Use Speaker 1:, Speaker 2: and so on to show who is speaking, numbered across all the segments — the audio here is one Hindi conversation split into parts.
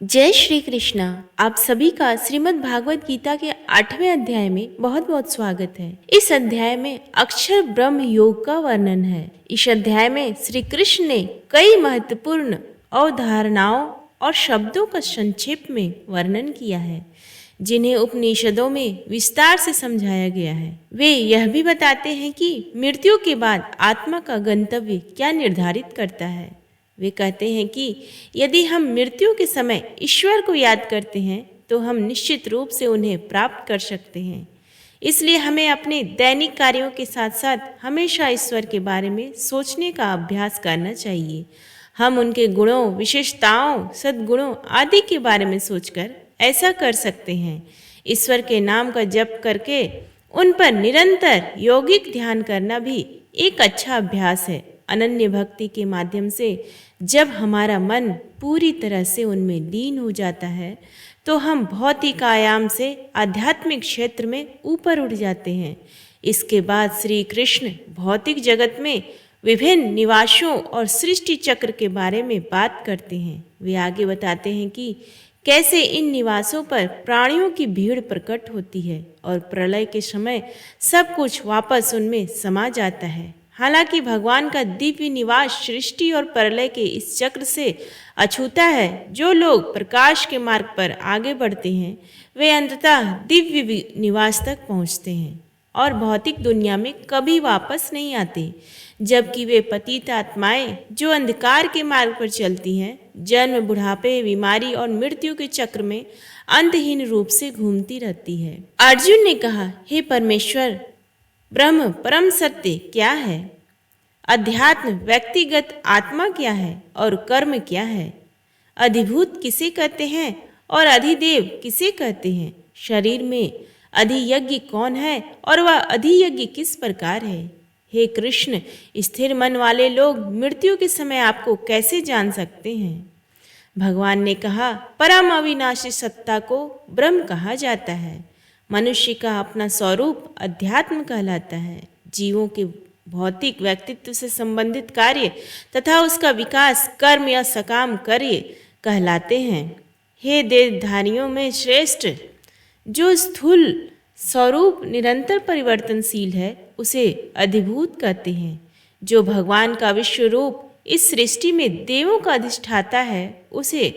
Speaker 1: जय श्री कृष्णा। आप सभी का श्रीमद् भागवत गीता के 8वें अध्याय में बहुत बहुत स्वागत है। इस अध्याय में अक्षर ब्रह्म योग का वर्णन है। इस अध्याय में श्री कृष्ण ने कई महत्वपूर्ण अवधारणाओं और शब्दों का संक्षेप में वर्णन किया है, जिन्हें उपनिषदों में विस्तार से समझाया गया है। वे यह भी बताते हैं कि मृत्यु के बाद आत्मा का गंतव्य क्या निर्धारित करता है। वे कहते हैं कि यदि हम मृत्यु के समय ईश्वर को याद करते हैं तो हम निश्चित रूप से उन्हें प्राप्त कर सकते हैं। इसलिए हमें अपने दैनिक कार्यों के साथ साथ हमेशा ईश्वर के बारे में सोचने का अभ्यास करना चाहिए। हम उनके गुणों, विशेषताओं, सद्गुणों आदि के बारे में सोचकर ऐसा कर सकते हैं। ईश्वर के नाम का जप करके उन पर निरंतर यौगिक ध्यान करना भी एक अच्छा अभ्यास है। अनन्य भक्ति के माध्यम से जब हमारा मन पूरी तरह से उनमें लीन हो जाता है तो हम भौतिक आयाम से आध्यात्मिक क्षेत्र में ऊपर उठ जाते हैं। इसके बाद श्री कृष्ण भौतिक जगत में विभिन्न निवासों और सृष्टि चक्र के बारे में बात करते हैं। वे आगे बताते हैं कि कैसे इन निवासों पर प्राणियों की भीड़ प्रकट होती है और प्रलय के समय सब कुछ वापस उनमें समा जाता है। हालांकि भगवान का दिव्य निवास सृष्टि और प्रलय के इस चक्र से अछूता है। जो लोग प्रकाश के मार्ग पर आगे बढ़ते हैं वे अंततः दिव्य निवास तक पहुंचते हैं और भौतिक दुनिया में कभी वापस नहीं आते, जबकि वे पतित आत्माएं जो अंधकार के मार्ग पर चलती हैं जन्म, बुढ़ापे, बीमारी और मृत्यु के चक्र में अंतहीन रूप से घूमती रहती है। अर्जुन ने कहा, हे परमेश्वर, ब्रह्म परम सत्य क्या है? अध्यात्म व्यक्तिगत आत्मा क्या है और कर्म क्या है? अधिभूत किसे कहते हैं और अधिदेव किसे कहते हैं? शरीर में अधियज्ञ कौन है और वह अधियज्ञ किस प्रकार है? हे कृष्ण, स्थिर मन वाले लोग मृत्यु के समय आपको कैसे जान सकते हैं? भगवान ने कहा, परम अविनाशी सत्ता को ब्रह्म कहा जाता है। मनुष्य का अपना स्वरूप अध्यात्म कहलाता है। जीवों के भौतिक व्यक्तित्व से संबंधित कार्य तथा उसका विकास कर्म या सकाम कार्य कहलाते हैं। हे देहधारियों में श्रेष्ठ, जो स्थूल स्वरूप निरंतर परिवर्तनशील है उसे अधिभूत कहते हैं। जो भगवान का विश्व रूप इस सृष्टि में देवों का अधिष्ठाता है उसे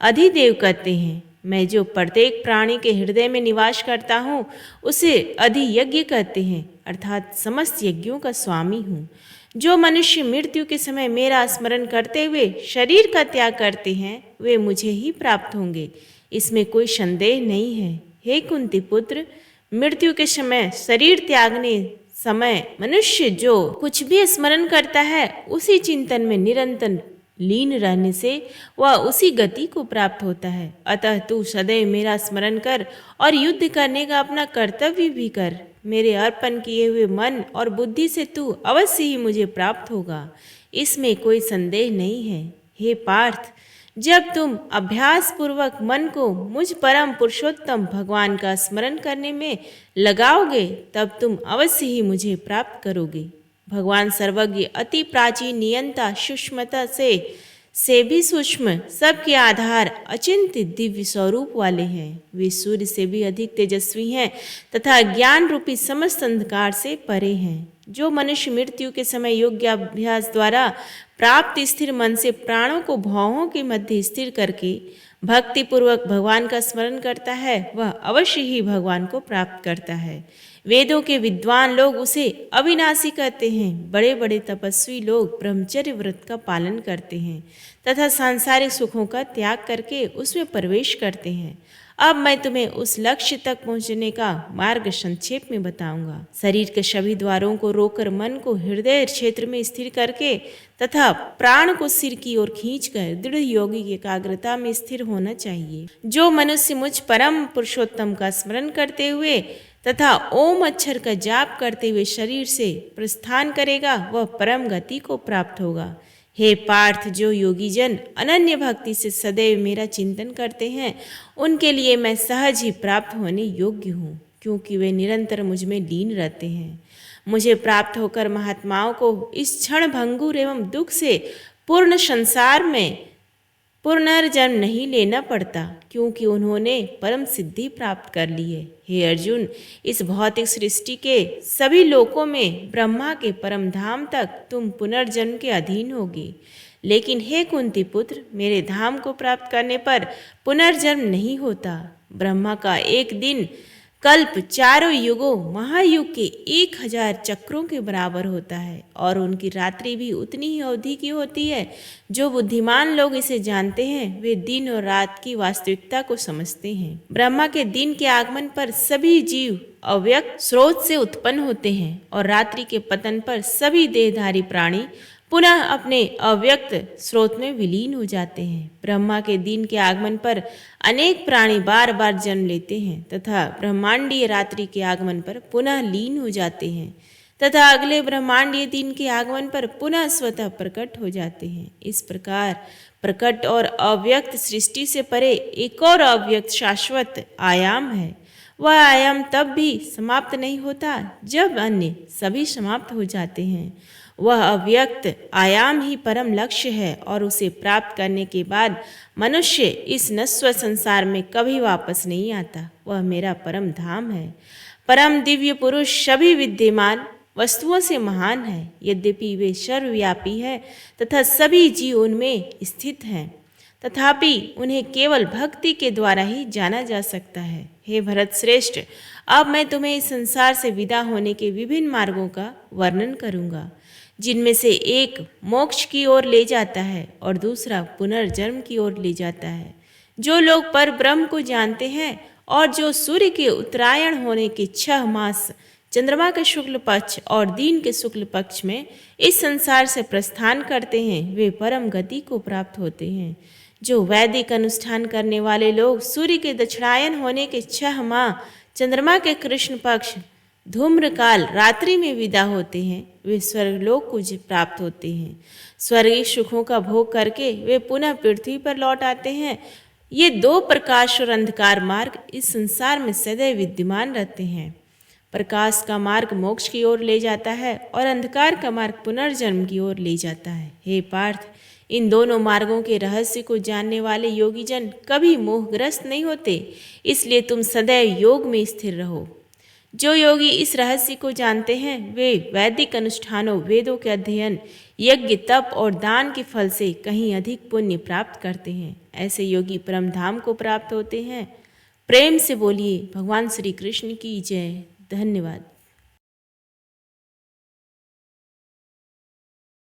Speaker 1: अधिदेव कहते हैं। मैं जो प्रत्येक प्राणी के हृदय में निवास करता हूँ उसे अधियज्ञ कहते हैं, अर्थात समस्त यज्ञों का स्वामी हूँ। जो मनुष्य मृत्यु के समय मेरा स्मरण करते हुए शरीर का त्याग करते हैं वे मुझे ही प्राप्त होंगे, इसमें कोई संदेह नहीं है। हे कुंती पुत्र, मृत्यु के समय शरीर त्यागने समय मनुष्य जो कुछ भी स्मरण करता है उसी चिंतन में निरंतर लीन रहने से वह उसी गति को प्राप्त होता है। अतः तू सदैव मेरा स्मरण कर और युद्ध करने का अपना कर्तव्य भी कर। मेरे अर्पण किए हुए मन और बुद्धि से तू अवश्य ही मुझे प्राप्त होगा, इसमें कोई संदेह नहीं है। हे पार्थ, जब तुम अभ्यास पूर्वक मन को मुझ परम पुरुषोत्तम भगवान का स्मरण करने में लगाओगे तब तुम अवश्य ही मुझे प्राप्त करोगे। भगवान सर्वज्ञ, अति प्राचीन, नियंता, सूक्ष्मता से भी सूक्ष्म, सबके आधार, अचिंत्य दिव्य स्वरूप वाले हैं। वे सूर्य से भी अधिक तेजस्वी हैं तथा ज्ञान रूपी समस्त अंधकार से परे हैं। जो मनुष्य मृत्यु के समय योग्य अभ्यास द्वारा प्राप्त स्थिर मन से प्राणों को भौहों के मध्य स्थिर करके भक्ति पूर्वक भगवान का स्मरण करता है वह अवश्य ही भगवान को प्राप्त करता है। वेदों के विद्वान लोग उसे अविनाशी कहते हैं। बड़े बड़े तपस्वी लोग ब्रह्मचर्य व्रत का पालन करते हैं तथा सांसारिक सुखों का त्याग करके उसमें प्रवेश करते हैं। अब मैं तुम्हें उस लक्ष्य तक पहुंचने का मार्ग संक्षेप में बताऊंगा। शरीर के सभी द्वारों को रोककर मन को हृदय क्षेत्र में स्थिर करके तथा प्राण को सिर की ओर खींचकर दृढ़ योगी की एकाग्रता में स्थिर होना चाहिए। जो मनुष्य मुझ परम पुरुषोत्तम का स्मरण करते हुए तथा ओम अक्षर का जाप करते हुए शरीर से प्रस्थान करेगा वह परम गति को प्राप्त होगा। हे पार्थ, जो योगी जन अनन्य भक्ति से सदैव मेरा चिंतन करते हैं उनके लिए मैं सहज ही प्राप्त होने योग्य हूँ, क्योंकि वे निरंतर मुझ में लीन रहते हैं। मुझे प्राप्त होकर महात्माओं को इस क्षण भंगुर एवं दुख से पूर्ण संसार में पुनर्जन्म नहीं लेना पड़ता, क्योंकि उन्होंने परम सिद्धि प्राप्त कर ली है। हे अर्जुन, इस भौतिक सृष्टि के सभी लोकों में ब्रह्मा के परम धाम तक तुम पुनर्जन्म के अधीन होगे। लेकिन हे कुंती पुत्र, मेरे धाम को प्राप्त करने पर पुनर्जन्म नहीं होता। ब्रह्मा का एक दिन कल्प चारों युगों महायुग के 1000 चक्रों के बराबर होता है, और उनकी रात्रि भी उतनी ही अवधि की होती है। जो बुद्धिमान लोग इसे जानते हैं वे दिन और रात की वास्तविकता को समझते हैं। ब्रह्मा के दिन के आगमन पर सभी जीव अव्यक्त स्रोत से उत्पन्न होते हैं, और रात्रि के पतन पर सभी देहधारी प्राणी पुनः अपने अव्यक्त स्रोत में विलीन हो जाते हैं। ब्रह्मा के दिन के आगमन पर अनेक प्राणी बार बार जन्म लेते हैं तथा ब्रह्मांडीय रात्रि के आगमन पर पुनः लीन हो जाते हैं तथा अगले ब्रह्मांडीय दिन के आगमन पर पुनः स्वतः प्रकट हो जाते हैं। इस प्रकार प्रकट और अव्यक्त सृष्टि से परे एक और अव्यक्त शाश्वत आयाम है। वह आयाम तब भी समाप्त नहीं होता जब अन्य सभी समाप्त हो जाते हैं। वह अव्यक्त आयाम ही परम लक्ष्य है, और उसे प्राप्त करने के बाद मनुष्य इस नश्वर संसार में कभी वापस नहीं आता। वह मेरा परम धाम है। परम दिव्य पुरुष सभी विद्यमान वस्तुओं से महान है, यद्यपि वे सर्वव्यापी है तथा सभी जीव उनमें स्थित हैं, तथापि उन्हें केवल भक्ति के द्वारा ही जाना जा सकता है। हे भरत श्रेष्ठ, अब मैं तुम्हें इस संसार से विदा होने के विभिन्न मार्गों का वर्णन करूंगा, जिनमें से एक मोक्ष की ओर ले जाता है और दूसरा पुनर्जन्म की ओर ले जाता है। जो लोग पर ब्रह्म को जानते हैं और जो सूर्य के उत्तरायण होने के 6 मास चंद्रमा के शुक्ल पक्ष और दिन के शुक्ल पक्ष में इस संसार से प्रस्थान करते हैं, वे परम गति को प्राप्त होते हैं। जो वैदिक अनुष्ठान करने वाले लोग सूर्य के दक्षिणायन होने के 6 माह चंद्रमा के कृष्ण पक्ष धूम्रकाल रात्रि में विदा होते हैं, वे स्वर्गलोक को प्राप्त होते हैं। स्वर्गीय सुखों का भोग करके वे पुनः पृथ्वी पर लौट आते हैं। ये 2 प्रकाश और अंधकार मार्ग इस संसार में सदैव विद्यमान रहते हैं। प्रकाश का मार्ग मोक्ष की ओर ले जाता है और अंधकार का मार्ग पुनर्जन्म की ओर ले जाता है। हे पार्थ, इन दोनों मार्गों के रहस्य को जानने वाले योगीजन कभी मोहग्रस्त नहीं होते, इसलिए तुम सदैव योग में स्थिर रहो। जो योगी इस रहस्य को जानते हैं वे वैदिक अनुष्ठानों, वेदों के अध्ययन, यज्ञ, तप और दान के फल से कहीं अधिक पुण्य प्राप्त करते हैं। ऐसे योगी परम धाम को प्राप्त होते हैं। प्रेम से बोलिए भगवान श्री कृष्ण की जय। धन्यवाद।